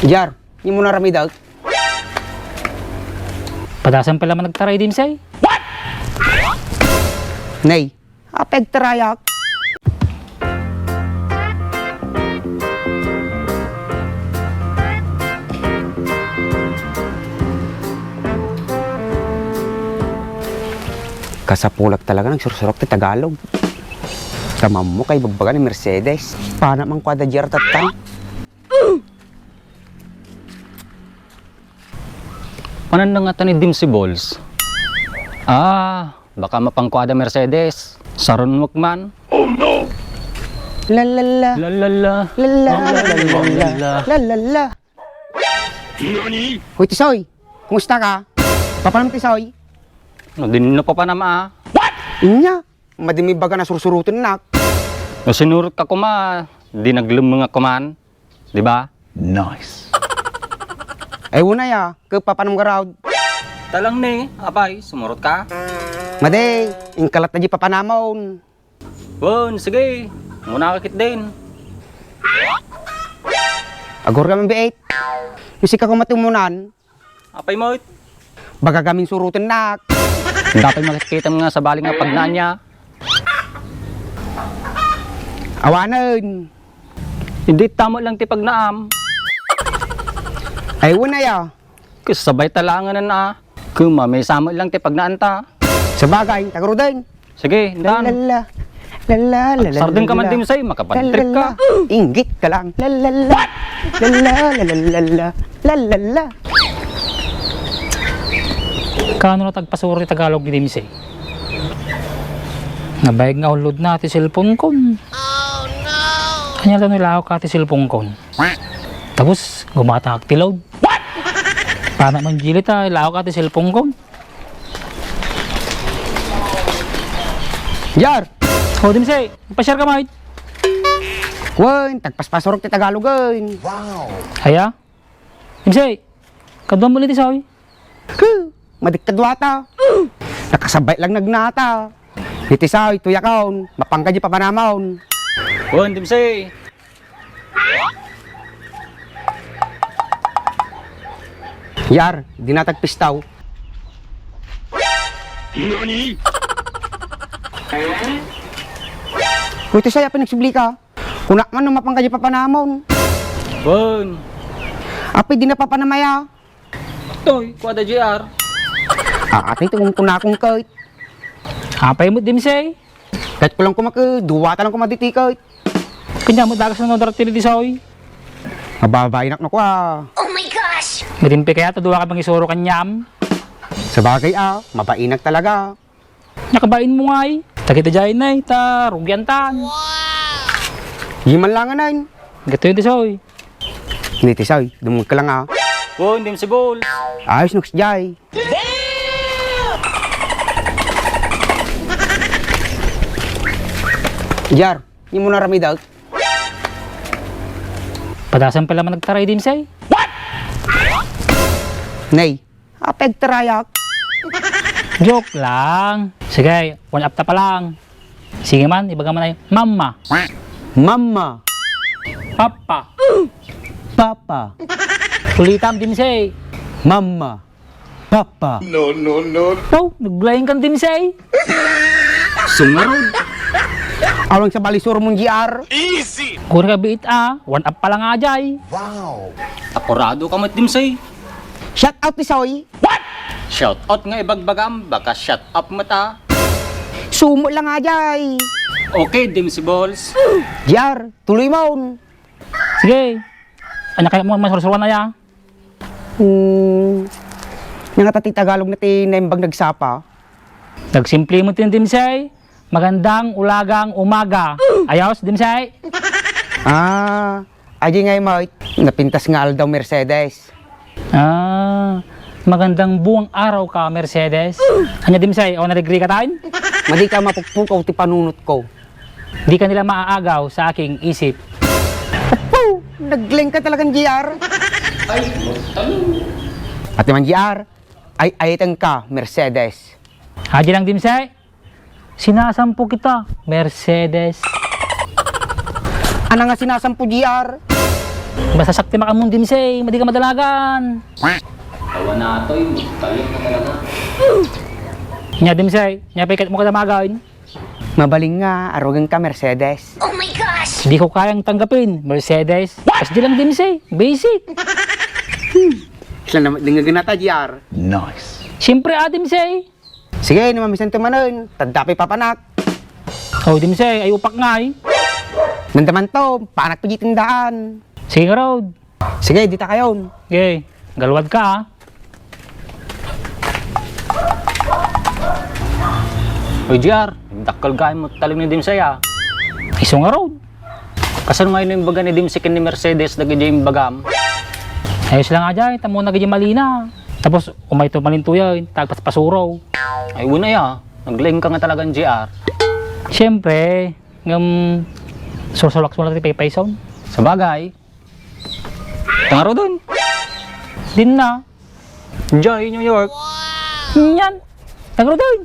Jar, hindi mo narami daw. Padasan pala man nagtaray din say. Nay, apeg tarayak. Kasapulak talaga ng sursurok ti Tagalog. Kamam mo kay bagbaga ni Mercedes. Paano mang kwada jar tatan? Panan na nga ni Dimsy Balls? Baka mapangkwada Mercedes. Saron Mukman. Lalala. Lalala. Lalala. Lalala. Hoy, Tisoy. Kumusta ka? Papanam, Tisoy? No, din na pa panama. Inya. Madimi baga na sursurutin nak. No, sinurot ka kuma. Di naglum mga kuman. Di ba? Nice. Ay, una ya. Kapapanam ka raw. Talang ni, apay, sumurot ka. Maday, ingkalat na di papanamon. Bon, sige. Muna kakit din. Agor ka man biit. Yung sika kong matumunan, Apay mo. baga kaming surutin nak. Dapat makikita mo nga sa baling nga pagnaan niya. Awanan. Hindi tamo lang ti pagnaam. Ay, una ya. Kasabay talangan na. Kuma, may samo lang ti pagnaan ta. Sa bagay, tagaro din. Sige, dan. Lalala. Lalala. Sardin ka man din sa'yo, makapantrip ka. Inggit ka lang. Lalala. Lalala. Lalala. Lalala. Kano na tagpasuro ti Tagalog ni Dimsay? Nabayag nga ulod na ti cellphone ko. Oh no! Kanya tanong ilaw ka ti cellphone ko. Tapos gumata ti load. What? Paano man gilit ilaw ka ti cellphone ko. Jar. O Dimsay, pa-share ka mate. Wen, tagpaspasorok ti Tagalog ay. Haya? Dimsay, kaduan mo ulit isaw. Madiktadwata. Nakasabay lang nagnata. Itisaw, tuyakaon. Mapangka di papanamon. Bon, Dimsay. Yar, di natagpistaw. Kung ito saya pinagsibli ka, kuna man nung mapangka di papanamon. Bon. Api di napapanamaya. Toy, kwada JR. Ate ito kung kuna akong kahit. Hapay mo Dimsay. Kahit ko lang duwata lang kumaditi kahit. Kanya mo dagas na nodrak ti isaw. Mababayinak na ko Marimpi kaya to duwa ka bang isuro kanyam. Sa bagay mabainak talaga. Nakabain mo nga Takita dyan na ta rugyan tan. Himan lang na yun. Gato yun isaw. Nitisaw, dumag ka lang Bon, Dimsy Balls. Ayos nuks jay. Jar, hindi mo narami daw. Padasan pala man nagtaray din say. Nay, apeg tarayak. Joke lang. Sige, one up ta pa lang. Sige man, ibaga man ay mama, Mama, papa, Papa, ulitam din say. Mama, Papa. Oh, naglayang kan din say. Sungarod. Awang sa balisur mong GR. Kung ka biit one up pa lang ajay. Akurado ka mat Dimsay. Shout out ni Soy. Shout out nga ibagbagam. Baka shut up mata. Sumo lang ajay. Okay, Dimsy Balls. GR, tuloy mo. Sige. Anya kaya mo masursuran na ya. Nangatati Tagalog na tinembang nagsapa. Nagsimple mo tin Dimsay. Magandang ulagang umaga. Ayos Dimsay. Aji ngay mo, napintas nga daw Mercedes. Magandang buwang araw ka, Mercedes. Anya Dimsay, o narigree ka tayo? Madi ka mapukpukaw ti panunot ko. Di ka nila maaagaw sa aking isip. Nagling ka talagang GR. Pati man GR, ay ayatan ka, Mercedes. Haji lang Dimsay. Sinasampu kita, Mercedes. Ano nga sinasampu GR? Basta sakti makamong dimsay, madi ka madalagan. Tawa na ito, talim na talaga. Nya dimsay, nya pikat mo kadamagan. Mabaling nga, arugan ka Mercedes. Hindi ko kayang tanggapin, Mercedes. Kasi di lang dimsay, basic. Sila naman, dingagan na ta, JR. Siyempre dimsay. Sige, namamisan tumanon. Tagdapi papanak. Oh, dimsay, ay upak nga eh. Nandaman to, panak pa tindaan. Sige nga road. Sige, dita kayon. Okay, galwad ka ah. Uy, JR, dakal gaya mo talim ni Dimsay ah. Iso nga road. Kasano ngayon yung baga ni Dimsay ni Mercedes na ganyan yung bagam? Ayos lang nga dyan, tamo na ganyan malina. Tapos, umay to malintuya, tagpas pasuraw. Ay, una ya. Naglaing ka nga talaga ng JR. Siyempre, susulak-sulak ni Paypay Sound. Sa bagay. Tangaro dun. Din na. Enjoy New York. Yan. Tagro doon.